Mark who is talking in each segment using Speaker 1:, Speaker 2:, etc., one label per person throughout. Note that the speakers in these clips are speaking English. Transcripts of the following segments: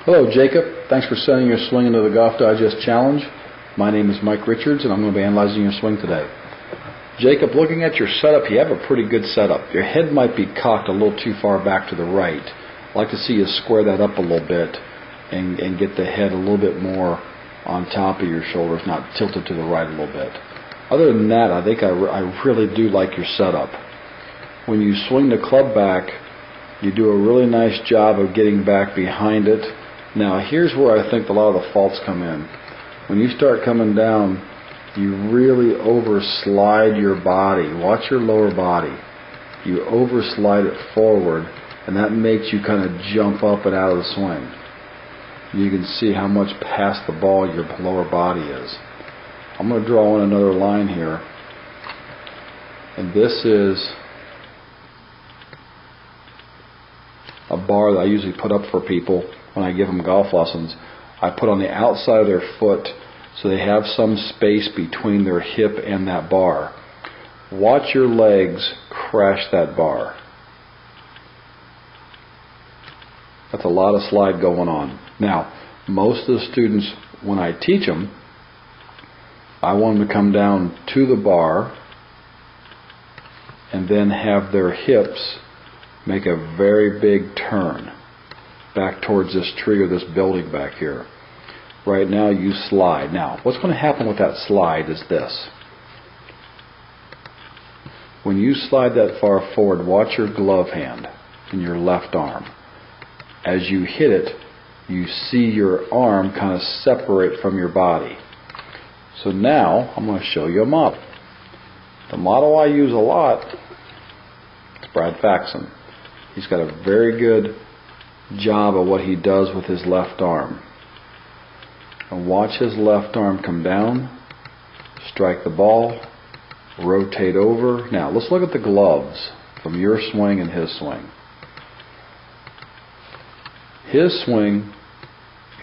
Speaker 1: Hello, Jacob. Thanks for sending your swing into the Golf Digest Challenge. My name is Mike Richards, and I'm going to be analyzing your swing today. Jacob, looking at your setup, you have a pretty good setup. Your head might be cocked a little too far back to the right. I'd like to see you square that up a little bit and get the head a little bit more on top of your shoulders, not tilted to the right a little bit. Other than that, I think I really do like your setup. When you swing the club back, you do a really nice job of getting back behind it. Now, here's where I think a lot of the faults come in. When you start coming down, you really overslide your body. Watch your lower body. You overslide it forward, and that makes you kind of jump up and out of the swing. You can see how much past the ball your lower body is. I'm going to draw in another line here, and this is a bar that I usually put up for people when I give them golf lessons. I put on the outside of their foot so they have some space between their hip and that bar. Watch your legs crash that bar. That's a lot of slide going on. Now, most of the students, when I teach them, I want them to come down to the bar and then have their hips make a very big turn back towards this tree or this building back here. Right now you slide. Now, what's going to happen with that slide is this. When you slide that far forward, watch your glove hand in your left arm. As you hit it, you see your arm kind of separate from your body. So now, I'm going to show you a model. The model I use a lot is Brad Faxon. He's got a very good job of what he does with his left arm. And watch his left arm come down, strike the ball, rotate over. Now let's look at the gloves from your swing and his swing. His swing,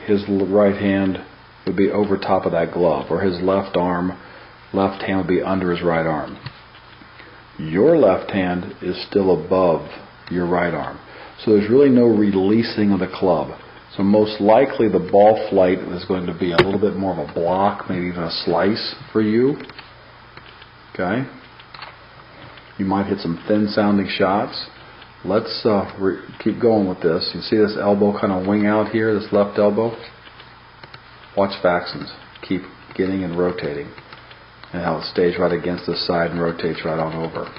Speaker 1: his right hand would be over top of that glove, or his left hand would be under his right arm. Your left hand is still above your right arm. So there's really no releasing of the club. So most likely the ball flight is going to be a little bit more of a block, maybe even a slice for you. Okay? You might hit some thin sounding shots. Let's keep going with this. You see this elbow kind of wing out here, this left elbow? Watch Faxon's. Keep getting and rotating. And how it stays right against the side and rotates right on over.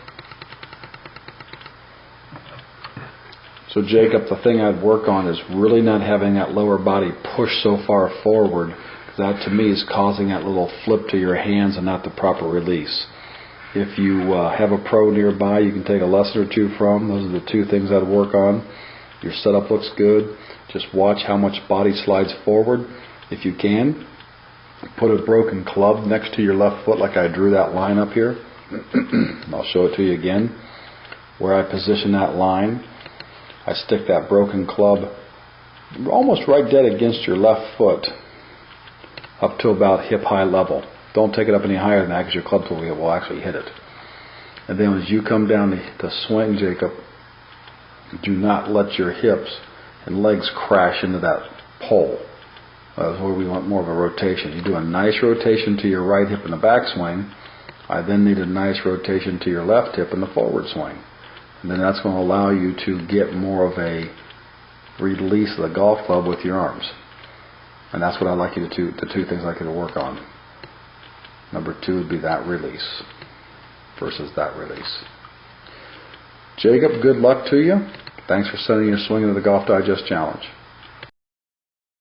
Speaker 1: So Jacob, the thing I'd work on is really not having that lower body push so far forward, because that to me is causing that little flip to your hands and not the proper release. If you have a pro nearby you can take a lesson or two from, those are the two things I'd work on. Your setup looks good. Just watch how much body slides forward. If you can, put a broken club next to your left foot like I drew that line up here. I'll show it to you again. Where I position that line, I stick that broken club almost right dead against your left foot up to about hip-high level. Don't take it up any higher than that because your club will actually hit it. And then as you come down to swing, Jacob, do not let your hips and legs crash into that pole. That's where we want more of a rotation. You do a nice rotation to your right hip in the backswing. I then need a nice rotation to your left hip in the forward swing. And then that's going to allow you to get more of a release of the golf club with your arms. And that's what I'd like you to the two things I'd like you to work on. Number 2 would be that release versus that release. Jacob, good luck to you. Thanks for sending your swing into the Golf Digest Challenge.